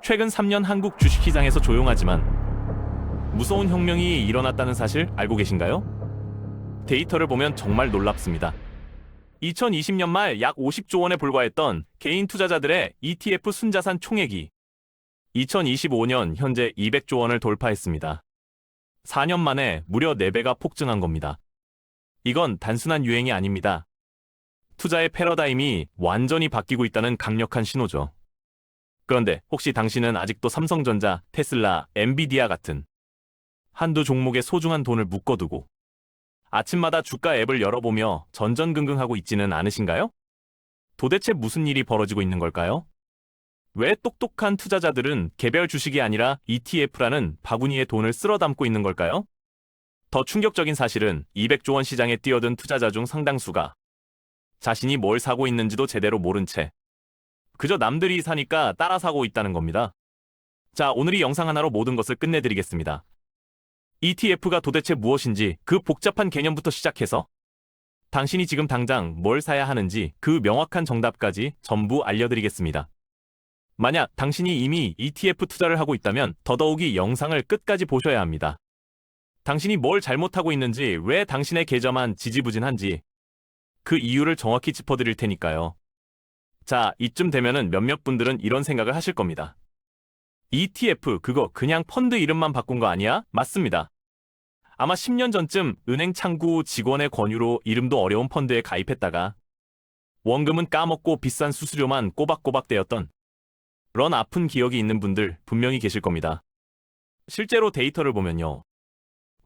최근 3년 한국 주식시장에서 조용하지만 무서운 혁명이 일어났다는 사실 알고 계신가요? 데이터를 보면 정말 놀랍습니다. 2020년 말 약 50조 원에 불과했던 개인 투자자들의 ETF 순자산 총액이 2025년 현재 200조 원을 돌파했습니다. 4년 만에 무려 4배가 폭증한 겁니다. 이건 단순한 유행이 아닙니다. 투자의 패러다임이 완전히 바뀌고 있다는 강력한 신호죠. 그런데 혹시 당신은 아직도 삼성전자, 테슬라, 엔비디아 같은 한두 종목에 소중한 돈을 묶어두고 아침마다 주가 앱을 열어보며 전전긍긍하고 있지는 않으신가요? 도대체 무슨 일이 벌어지고 있는 걸까요? 왜 똑똑한 투자자들은 개별 주식이 아니라 ETF라는 바구니에 돈을 쓸어 담고 있는 걸까요? 더 충격적인 사실은 200조 원 시장에 뛰어든 투자자 중 상당수가 자신이 뭘 사고 있는지도 제대로 모른 채 그저 남들이 사니까 따라 사고 있다는 겁니다. 자, 오늘 이 영상 하나로 모든 것을 끝내드리겠습니다. ETF가 도대체 무엇인지 그 복잡한 개념부터 시작해서 당신이 지금 당장 뭘 사야 하는지 그 명확한 정답까지 전부 알려드리겠습니다. 만약 당신이 이미 ETF 투자를 하고 있다면 더더욱이 영상을 끝까지 보셔야 합니다. 당신이 뭘 잘못하고 있는지, 왜 당신의 계좌만 지지부진한지 그 이유를 정확히 짚어드릴 테니까요. 자, 이쯤 되면은 몇몇 분들은 이런 생각을 하실 겁니다. ETF 그거 그냥 펀드 이름만 바꾼 거 아니야? 맞습니다. 아마 10년 전쯤 은행 창구 직원의 권유로 이름도 어려운 펀드에 가입했다가 원금은 까먹고 비싼 수수료만 꼬박꼬박 떼었던 그런 아픈 기억이 있는 분들 분명히 계실 겁니다. 실제로 데이터를 보면요.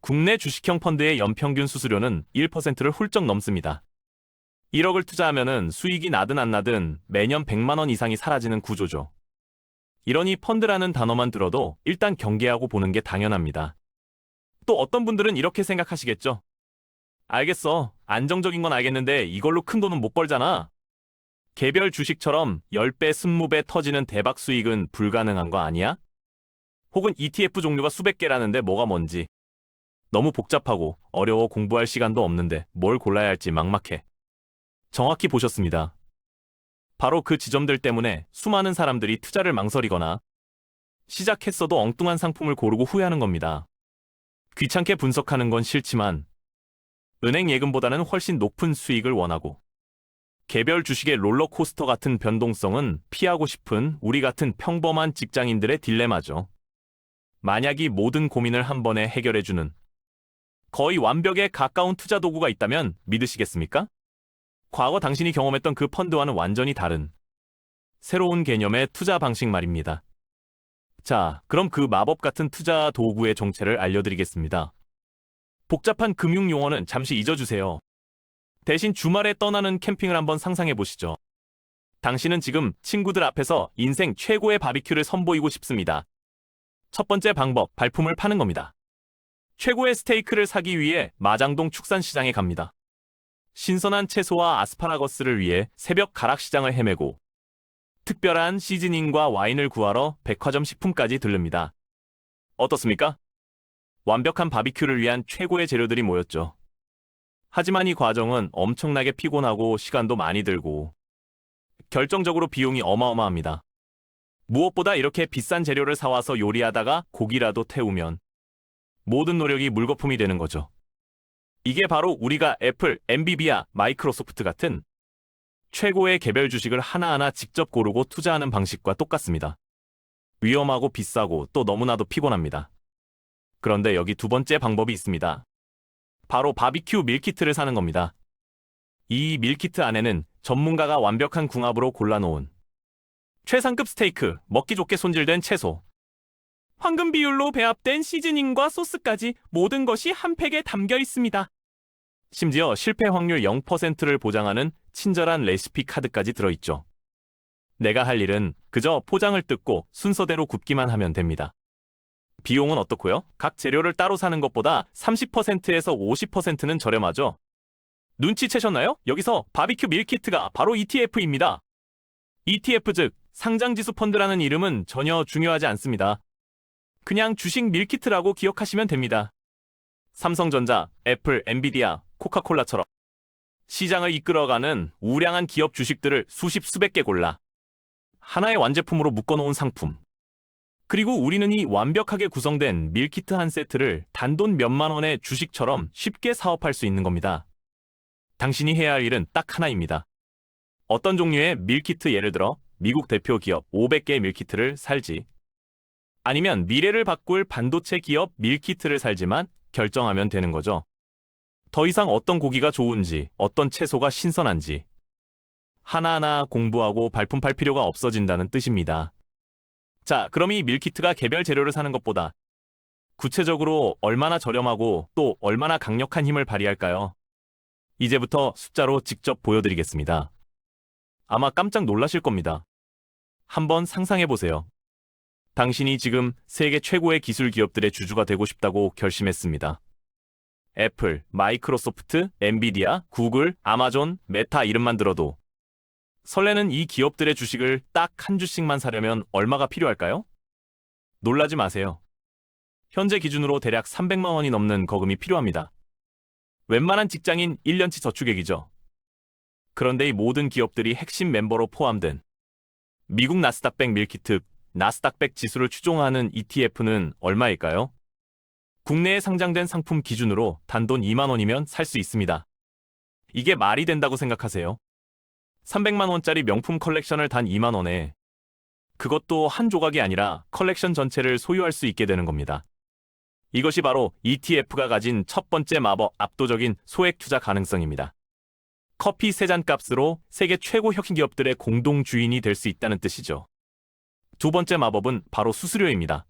국내 주식형 펀드의 연평균 수수료는 1%를 훌쩍 넘습니다. 1억을 투자하면은 수익이 나든 안 나든 매년 100만 원 이상이 사라지는 구조죠. 이러니 펀드라는 단어만 들어도 일단 경계하고 보는 게 당연합니다. 또 어떤 분들은 이렇게 생각하시겠죠. 알겠어. 안정적인 건 알겠는데 이걸로 큰 돈은 못 벌잖아. 개별 주식처럼 10배, 20배 터지는 대박 수익은 불가능한 거 아니야? 혹은 ETF 종류가 수백 개라는데 뭐가 뭔지. 너무 복잡하고 어려워 공부할 시간도 없는데 뭘 골라야 할지 막막해. 정확히 보셨습니다. 바로 그 지점들 때문에 수많은 사람들이 투자를 망설이거나 시작했어도 엉뚱한 상품을 고르고 후회하는 겁니다. 귀찮게 분석하는 건 싫지만 은행 예금보다는 훨씬 높은 수익을 원하고 개별 주식의 롤러코스터 같은 변동성은 피하고 싶은 우리 같은 평범한 직장인들의 딜레마죠. 만약 이 모든 고민을 한 번에 해결해주는 거의 완벽에 가까운 투자 도구가 있다면 믿으시겠습니까? 과거 당신이 경험했던 그 펀드와는 완전히 다른 새로운 개념의 투자 방식 말입니다. 자, 그럼 그 마법 같은 투자 도구의 정체를 알려드리겠습니다. 복잡한 금융 용어는 잠시 잊어주세요. 대신 주말에 떠나는 캠핑을 한번 상상해 보시죠. 당신은 지금 친구들 앞에서 인생 최고의 바비큐를 선보이고 싶습니다. 첫 번째 방법, 발품을 파는 겁니다. 최고의 스테이크를 사기 위해 마장동 축산시장에 갑니다. 신선한 채소와 아스파라거스를 위해 새벽 가락시장을 헤매고 특별한 시즈닝과 와인을 구하러 백화점 식품까지 들릅니다. 어떻습니까? 완벽한 바비큐를 위한 최고의 재료들이 모였죠. 하지만 이 과정은 엄청나게 피곤하고 시간도 많이 들고 결정적으로 비용이 어마어마합니다. 무엇보다 이렇게 비싼 재료를 사와서 요리하다가 고기라도 태우면 모든 노력이 물거품이 되는 거죠. 이게 바로 우리가 애플, 엔비디아, 마이크로소프트 같은 최고의 개별 주식을 하나하나 직접 고르고 투자하는 방식과 똑같습니다. 위험하고 비싸고 또 너무나도 피곤합니다. 그런데 여기 두 번째 방법이 있습니다. 바로 바비큐 밀키트를 사는 겁니다. 이 밀키트 안에는 전문가가 완벽한 궁합으로 골라놓은 최상급 스테이크, 먹기 좋게 손질된 채소, 황금 비율로 배합된 시즈닝과 소스까지 모든 것이 한 팩에 담겨 있습니다. 심지어 실패 확률 0%를 보장하는 친절한 레시피 카드까지 들어있죠. 내가 할 일은 그저 포장을 뜯고 순서대로 굽기만 하면 됩니다. 비용은 어떻고요? 각 재료를 따로 사는 것보다 30%에서 50%는 저렴하죠. 눈치채셨나요? 여기서 바비큐 밀키트가 바로 ETF입니다. ETF 즉 상장지수 펀드라는 이름은 전혀 중요하지 않습니다. 그냥 주식 밀키트라고 기억하시면 됩니다. 삼성전자, 애플, 엔비디아, 코카콜라처럼 시장을 이끌어가는 우량한 기업 주식들을 수십 수백 개 골라 하나의 완제품으로 묶어놓은 상품. 그리고 우리는 이 완벽하게 구성된 밀키트 한 세트를 단돈 몇만 원의 주식처럼 쉽게 사업할 수 있는 겁니다. 당신이 해야 할 일은 딱 하나입니다. 어떤 종류의 밀키트, 예를 들어 미국 대표 기업 500개의 밀키트를 살지, 아니면 미래를 바꿀 반도체 기업 밀키트를 살지만 결정하면 되는 거죠. 더 이상 어떤 고기가 좋은지, 어떤 채소가 신선한지 하나하나 공부하고 발품팔 필요가 없어진다는 뜻입니다. 자, 그럼 이 밀키트가 개별 재료를 사는 것보다 구체적으로 얼마나 저렴하고 또 얼마나 강력한 힘을 발휘할까요? 이제부터 숫자로 직접 보여드리겠습니다. 아마 깜짝 놀라실 겁니다. 한번 상상해보세요. 당신이 지금 세계 최고의 기술 기업들의 주주가 되고 싶다고 결심했습니다. 애플, 마이크로소프트, 엔비디아, 구글, 아마존, 메타 이름만 들어도 설레는 이 기업들의 주식을 딱 한 주씩만 사려면 얼마가 필요할까요? 놀라지 마세요. 현재 기준으로 대략 300만 원이 넘는 거금이 필요합니다. 웬만한 직장인 1년치 저축액이죠. 그런데 이 모든 기업들이 핵심 멤버로 포함된 미국 나스닥 100 밀키트, 나스닥 100 지수를 추종하는 ETF는 얼마일까요? 국내에 상장된 상품 기준으로 단돈 2만 원이면 살 수 있습니다. 이게 말이 된다고 생각하세요? 300만 원짜리 명품 컬렉션을 단 2만 원에, 그것도 한 조각이 아니라 컬렉션 전체를 소유할 수 있게 되는 겁니다. 이것이 바로 ETF가 가진 첫 번째 마법, 압도적인 소액 투자 가능성입니다. 커피 3잔 값으로 세계 최고 혁신 기업들의 공동 주인이 될 수 있다는 뜻이죠. 두 번째 마법은 바로 수수료입니다.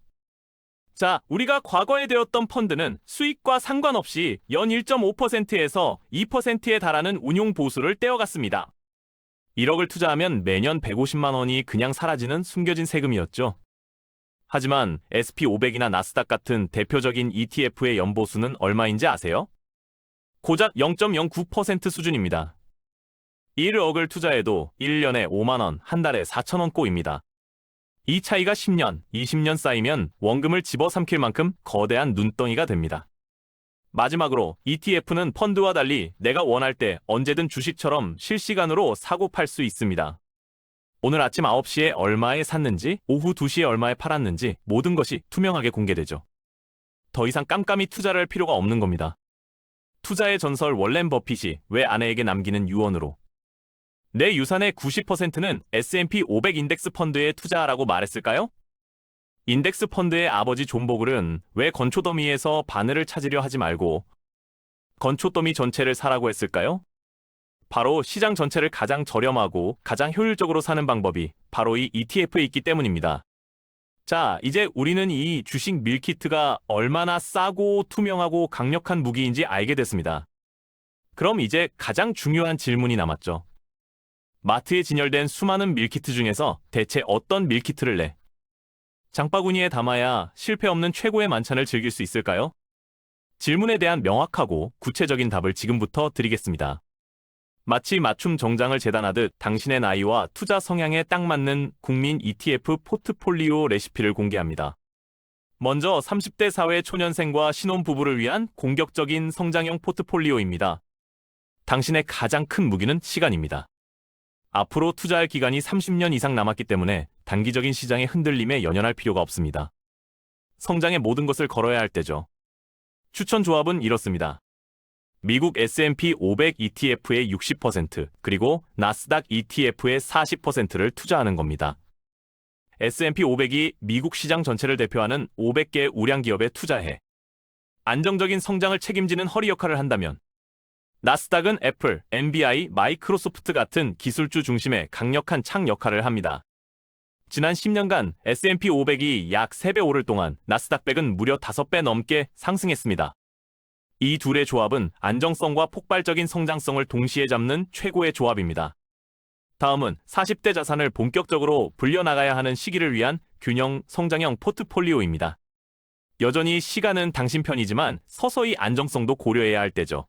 자, 우리가 과거에 되었던 펀드는 수익과 상관없이 연 1.5%에서 2%에 달하는 운용 보수를 떼어갔습니다. 1억을 투자하면 매년 150만 원이 그냥 사라지는 숨겨진 세금이었죠. 하지만 SP500이나 나스닥 같은 대표적인 ETF의 연보수는 얼마인지 아세요? 고작 0.09% 수준입니다. 1억을 투자해도 1년에 5만 원, 한 달에 4천 원 꼴입니다. 이 차이가 10년, 20년 쌓이면 원금을 집어삼킬 만큼 거대한 눈덩이가 됩니다. 마지막으로 ETF는 펀드와 달리 내가 원할 때 언제든 주식처럼 실시간으로 사고 팔 수 있습니다. 오늘 아침 9시에 얼마에 샀는지, 오후 2시에 얼마에 팔았는지 모든 것이 투명하게 공개되죠. 더 이상 깜깜이 투자를 할 필요가 없는 겁니다. 투자의 전설 워렌 버핏이 왜 아내에게 남기는 유언으로 내 유산의 90%는 S&P 500 인덱스 펀드에 투자하라고 말했을까요? 인덱스 펀드의 아버지 존 보글은 왜 건초더미에서 바늘을 찾으려 하지 말고 건초더미 전체를 사라고 했을까요? 바로 시장 전체를 가장 저렴하고 가장 효율적으로 사는 방법이 바로 이 ETF에 있기 때문입니다. 자, 이제 우리는 이 주식 밀키트가 얼마나 싸고 투명하고 강력한 무기인지 알게 됐습니다. 그럼 이제 가장 중요한 질문이 남았죠. 마트에 진열된 수많은 밀키트 중에서 대체 어떤 밀키트를 내? 장바구니에 담아야 실패 없는 최고의 만찬을 즐길 수 있을까요? 질문에 대한 명확하고 구체적인 답을 지금부터 드리겠습니다. 마치 맞춤 정장을 재단하듯 당신의 나이와 투자 성향에 딱 맞는 국민 ETF 포트폴리오 레시피를 공개합니다. 먼저 30대 사회 초년생과 신혼부부를 위한 공격적인 성장형 포트폴리오입니다. 당신의 가장 큰 무기는 시간입니다. 앞으로 투자할 기간이 30년 이상 남았기 때문에 단기적인 시장의 흔들림에 연연할 필요가 없습니다. 성장의 모든 것을 걸어야 할 때죠. 추천 조합은 이렇습니다. 미국 S&P 500 ETF의 60%, 그리고 나스닥 ETF의 40%를 투자하는 겁니다. S&P 500이 미국 시장 전체를 대표하는 500개의 우량 기업에 투자해 안정적인 성장을 책임지는 허리 역할을 한다면, 나스닥은 애플, NBI, 마이크로소프트 같은 기술주 중심의 강력한 창 역할을 합니다. 지난 10년간 S&P 500이 약 3배 오를 동안 나스닥 100은 무려 5배 넘게 상승했습니다. 이 둘의 조합은 안정성과 폭발적인 성장성을 동시에 잡는 최고의 조합입니다. 다음은 40대 자산을 본격적으로 불려나가야 하는 시기를 위한 균형 성장형 포트폴리오입니다. 여전히 시간은 당신 편이지만 서서히 안정성도 고려해야 할 때죠.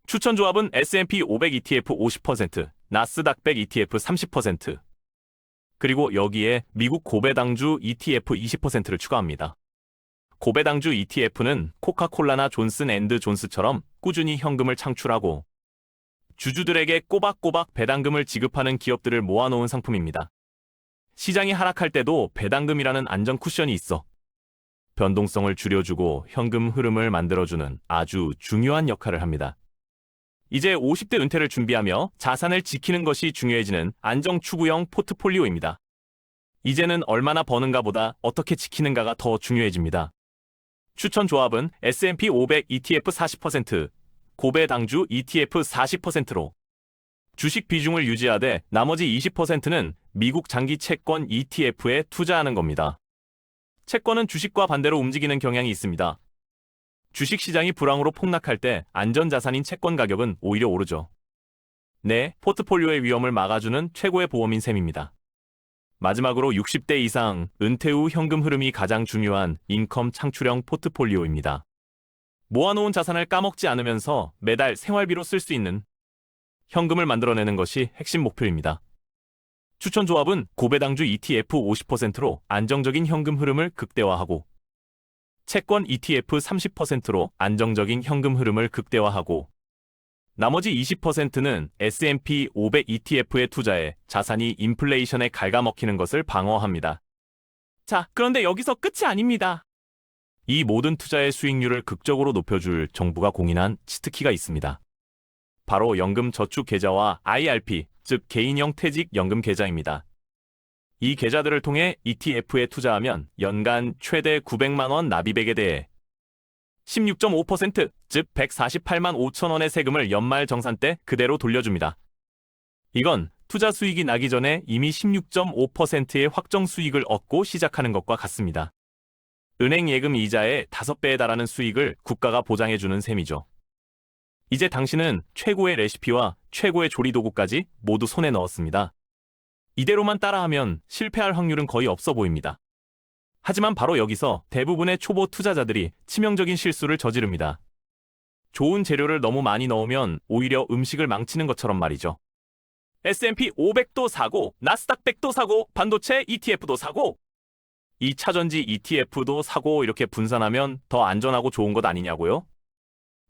추천 조합은 S&P 500 ETF 50%, 나스닥 100 ETF 30%, 그리고 여기에 미국 고배당주 ETF 20%를 추가합니다. 고배당주 ETF는 코카콜라나 존슨앤드존스처럼 꾸준히 현금을 창출하고 주주들에게 꼬박꼬박 배당금을 지급하는 기업들을 모아놓은 상품입니다. 시장이 하락할 때도 배당금이라는 안전 쿠션이 있어 변동성을 줄여주고 현금 흐름을 만들어주는 아주 중요한 역할을 합니다. 이제 50대 은퇴를 준비하며 자산을 지키는 것이 중요해지는 안정 추구형 포트폴리오입니다. 이제는 얼마나 버는가 보다 어떻게 지키는가가 더 중요해집니다. 추천 조합은 S&P 500 ETF 40%, 고배당주 ETF 40%로 주식 비중을 유지하되 나머지 20%는 미국 장기 채권 ETF에 투자하는 겁니다. 채권은 주식과 반대로 움직이는 경향이 있습니다. 주식 시장이 불황으로 폭락할 때 안전자산인 채권 가격은 오히려 오르죠. 내 포트폴리오의 위험을 막아주는 최고의 보험인 셈입니다. 마지막으로 60대 이상 은퇴 후 현금 흐름이 가장 중요한 인컴 창출형 포트폴리오입니다. 모아놓은 자산을 까먹지 않으면서 매달 생활비로 쓸 수 있는 현금을 만들어내는 것이 핵심 목표입니다. 추천 조합은 고배당주 ETF 50%로 안정적인 현금 흐름을 극대화하고 채권 ETF 30%로 안정적인 현금 흐름을 극대화하고 나머지 20%는 S&P 500 ETF에 투자해 자산이 인플레이션에 갉아먹히는 것을 방어합니다. 자, 그런데 여기서 끝이 아닙니다. 이 모든 투자의 수익률을 극적으로 높여줄 정부가 공인한 치트키가 있습니다. 바로 연금 저축 계좌와 IRP, 즉 개인형 퇴직 연금 계좌입니다. 이 계좌들을 통해 ETF에 투자하면 연간 최대 900만 원 납입액에 대해 16.5%, 즉 148만 5천 원의 세금을 연말 정산 때 그대로 돌려줍니다. 이건 투자 수익이 나기 전에 이미 16.5%의 확정 수익을 얻고 시작하는 것과 같습니다. 은행 예금 이자의 5배에 달하는 수익을 국가가 보장해주는 셈이죠. 이제 당신은 최고의 레시피와 최고의 조리도구까지 모두 손에 넣었습니다. 이대로만 따라하면 실패할 확률은 거의 없어 보입니다. 하지만 바로 여기서 대부분의 초보 투자자들이 치명적인 실수를 저지릅니다. 좋은 재료를 너무 많이 넣으면 오히려 음식을 망치는 것처럼 말이죠. S&P 500도 사고, 나스닥 100도 사고, 반도체 ETF도 사고, 2차전지 ETF도 사고 이렇게 분산하면 더 안전하고 좋은 것 아니냐고요?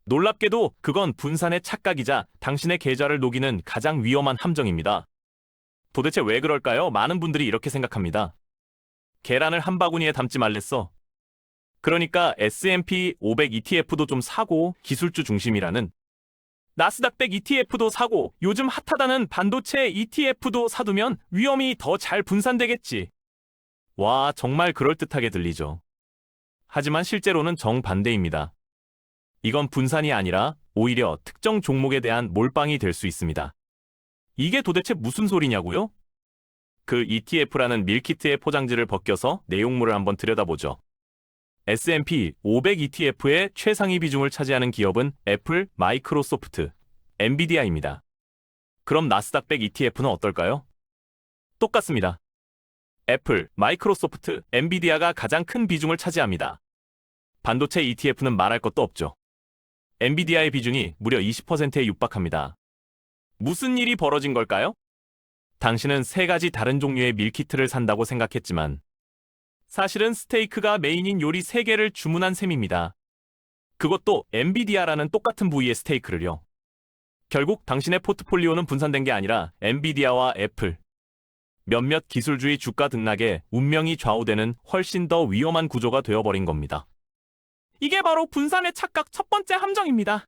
놀랍게도 그건 분산의 착각이자 당신의 계좌를 녹이는 가장 위험한 함정입니다. 도대체 왜 그럴까요? 많은 분들이 이렇게 생각합니다. 계란을 한 바구니에 담지 말랬어. 그러니까 S&P 500 ETF도 좀 사고 기술주 중심이라는 나스닥 100 ETF도 사고 요즘 핫하다는 반도체 ETF도 사두면 위험이 더 잘 분산되겠지. 와, 정말 그럴듯하게 들리죠. 하지만 실제로는 정반대입니다. 이건 분산이 아니라 오히려 특정 종목에 대한 몰빵이 될 수 있습니다. 이게 도대체 무슨 소리냐고요? 그 ETF라는 밀키트의 포장지를 벗겨서 내용물을 한번 들여다보죠. S&P 500 ETF의 최상위 비중을 차지하는 기업은 애플, 마이크로소프트, 엔비디아입니다. 그럼 나스닥 100 ETF는 어떨까요? 똑같습니다. 애플, 마이크로소프트, 엔비디아가 가장 큰 비중을 차지합니다. 반도체 ETF는 말할 것도 없죠. 엔비디아의 비중이 무려 20%에 육박합니다. 무슨 일이 벌어진 걸까요? 당신은 3가지 다른 종류의 밀키트를 산다고 생각했지만 사실은 스테이크가 메인인 요리 3개를 주문한 셈입니다. 그것도 엔비디아라는 똑같은 부위의 스테이크를요. 결국 당신의 포트폴리오는 분산된 게 아니라 엔비디아와 애플, 몇몇 기술주의 주가 등락에 운명이 좌우되는 훨씬 더 위험한 구조가 되어버린 겁니다. 이게 바로 분산의 착각 첫 번째 함정입니다.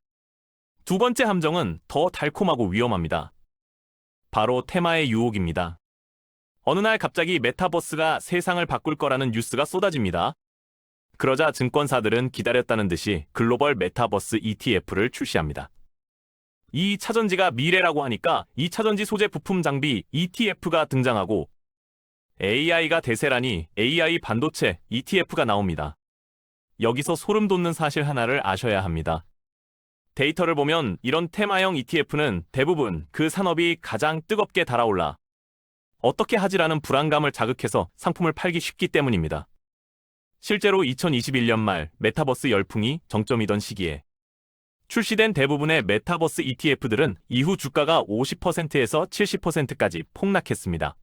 두 번째 함정은 더 달콤하고 위험합니다. 바로 테마의 유혹입니다. 어느 날 갑자기 메타버스가 세상을 바꿀 거라는 뉴스가 쏟아집니다. 그러자 증권사들은 기다렸다는 듯이 글로벌 메타버스 ETF를 출시합니다. 이 차전지가 미래라고 하니까 2차전지 소재 부품 장비 ETF가 등장하고 AI가 대세라니 AI 반도체 ETF가 나옵니다. 여기서 소름 돋는 사실 하나를 아셔야 합니다. 데이터를 보면 이런 테마형 ETF는 대부분 그 산업이 가장 뜨겁게 달아올라 어떻게 하지라는 불안감을 자극해서 상품을 팔기 쉽기 때문입니다. 실제로 2021년 말 메타버스 열풍이 정점이던 시기에 출시된 대부분의 메타버스 ETF들은 이후 주가가 50%에서 70%까지 폭락했습니다.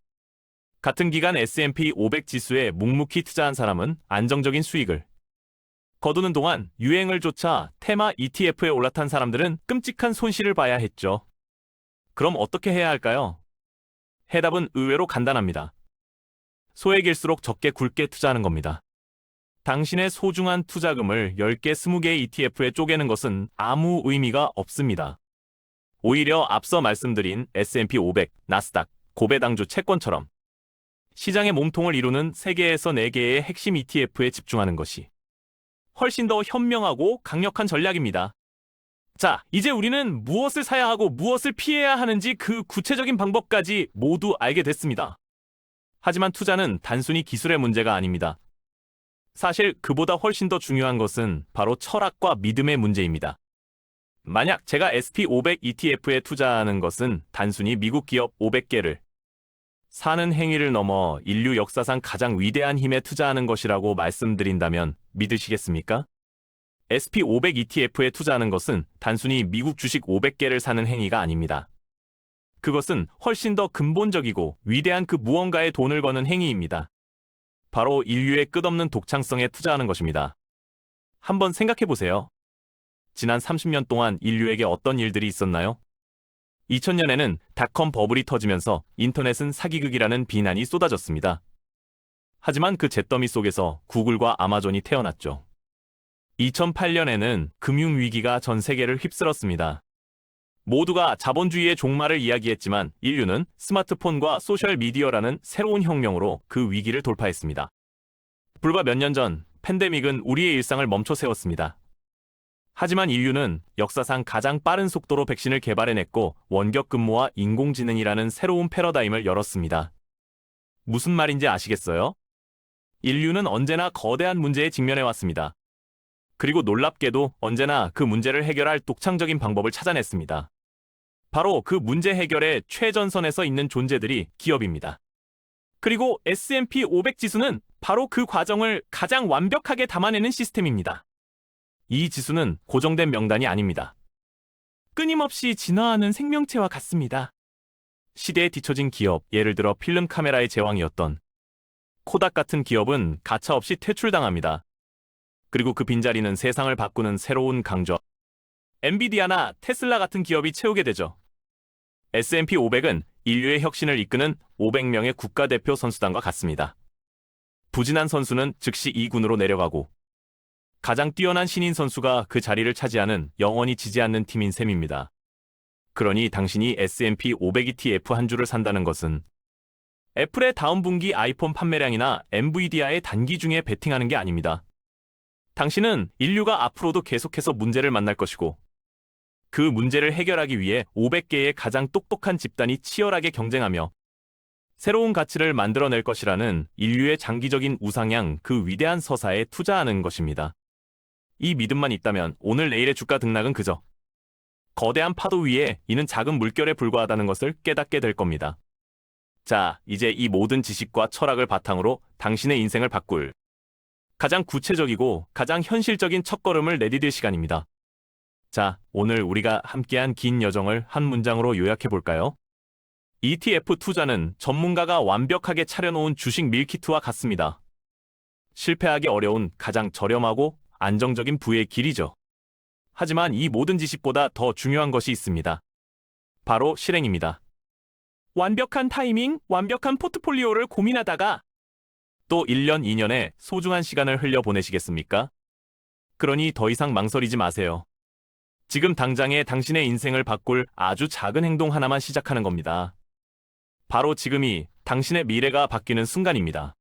같은 기간 S&P 500 지수에 묵묵히 투자한 사람은 안정적인 수익을 거두는 동안 유행을 쫓아 테마 ETF에 올라탄 사람들은 끔찍한 손실을 봐야 했죠. 그럼 어떻게 해야 할까요? 해답은 의외로 간단합니다. 소액일수록 적게 굵게 투자하는 겁니다. 당신의 소중한 투자금을 10개, 20개의 ETF에 쪼개는 것은 아무 의미가 없습니다. 오히려 앞서 말씀드린 S&P 500, 나스닥, 고배당주 채권처럼 시장의 몸통을 이루는 3개에서 4개의 핵심 ETF에 집중하는 것이 훨씬 더 현명하고 강력한 전략입니다. 자, 이제 우리는 무엇을 사야 하고 무엇을 피해야 하는지 그 구체적인 방법까지 모두 알게 됐습니다. 하지만 투자는 단순히 기술의 문제가 아닙니다. 사실 그보다 훨씬 더 중요한 것은 바로 철학과 믿음의 문제입니다. 만약 제가 S&P 500 ETF에 투자하는 것은 단순히 미국 기업 500개를 사는 행위를 넘어 인류 역사상 가장 위대한 힘에 투자하는 것이라고 말씀드린다면 믿으시겠습니까? S&P 500 ETF에 투자하는 것은 단순히 미국 주식 500개를 사는 행위가 아닙니다. 그것은 훨씬 더 근본적이고 위대한 그 무언가에 돈을 거는 행위입니다. 바로 인류의 끝없는 독창성에 투자하는 것입니다. 한번 생각해 보세요. 지난 30년 동안 인류에게 어떤 일들이 있었나요? 2000년에는 닷컴 버블이 터지면서 인터넷은 사기극이라는 비난이 쏟아졌습니다. 하지만 그 잿더미 속에서 구글과 아마존이 태어났죠. 2008년에는 금융위기가 전 세계를 휩쓸었습니다. 모두가 자본주의의 종말을 이야기했지만 인류는 스마트폰과 소셜미디어라는 새로운 혁명으로 그 위기를 돌파했습니다. 불과 몇 년 전 팬데믹은 우리의 일상을 멈춰 세웠습니다. 하지만 인류는 역사상 가장 빠른 속도로 백신을 개발해냈고 원격 근무와 인공지능이라는 새로운 패러다임을 열었습니다. 무슨 말인지 아시겠어요? 인류는 언제나 거대한 문제에 직면해왔습니다. 그리고 놀랍게도 언제나 그 문제를 해결할 독창적인 방법을 찾아냈습니다. 바로 그 문제 해결의 최전선에 서 있는 존재들이 기업입니다. 그리고 S&P 500 지수는 바로 그 과정을 가장 완벽하게 담아내는 시스템입니다. 이 지수는 고정된 명단이 아닙니다. 끊임없이 진화하는 생명체와 같습니다. 시대에 뒤처진 기업, 예를 들어 필름 카메라의 제왕이었던 코닥 같은 기업은 가차없이 퇴출당합니다. 그리고 그 빈자리는 세상을 바꾸는 새로운 강조, 엔비디아나 테슬라 같은 기업이 채우게 되죠. S&P 500은 인류의 혁신을 이끄는 500명의 국가대표 선수단과 같습니다. 부진한 선수는 즉시 2군으로 내려가고 가장 뛰어난 신인 선수가 그 자리를 차지하는 영원히 지지 않는 팀인 셈입니다. 그러니 당신이 S&P 500 ETF 한 주를 산다는 것은 애플의 다음 분기 아이폰 판매량이나 엔비디아의 단기 중에 베팅하는 게 아닙니다. 당신은 인류가 앞으로도 계속해서 문제를 만날 것이고 그 문제를 해결하기 위해 500개의 가장 똑똑한 집단이 치열하게 경쟁하며 새로운 가치를 만들어낼 것이라는 인류의 장기적인 우상향 그 위대한 서사에 투자하는 것입니다. 이 믿음만 있다면 오늘 내일의 주가 등락은 그저 거대한 파도 위에 이는 작은 물결에 불과하다는 것을 깨닫게 될 겁니다. 자, 이제 이 모든 지식과 철학을 바탕으로 당신의 인생을 바꿀 가장 구체적이고 가장 현실적인 첫걸음을 내디딜 시간입니다. 자, 오늘 우리가 함께한 긴 여정을 한 문장으로 요약해 볼까요? ETF 투자는 전문가가 완벽하게 차려놓은 주식 밀키트와 같습니다. 실패하기 어려운 가장 저렴하고 안정적인 부의 길이죠. 하지만 이 모든 지식보다 더 중요한 것이 있습니다. 바로 실행입니다. 완벽한 타이밍, 완벽한 포트폴리오를 고민하다가 또 1년, 2년의 소중한 시간을 흘려보내시겠습니까? 그러니 더 이상 망설이지 마세요. 지금 당장에 당신의 인생을 바꿀 아주 작은 행동 하나만 시작하는 겁니다. 바로 지금이 당신의 미래가 바뀌는 순간입니다.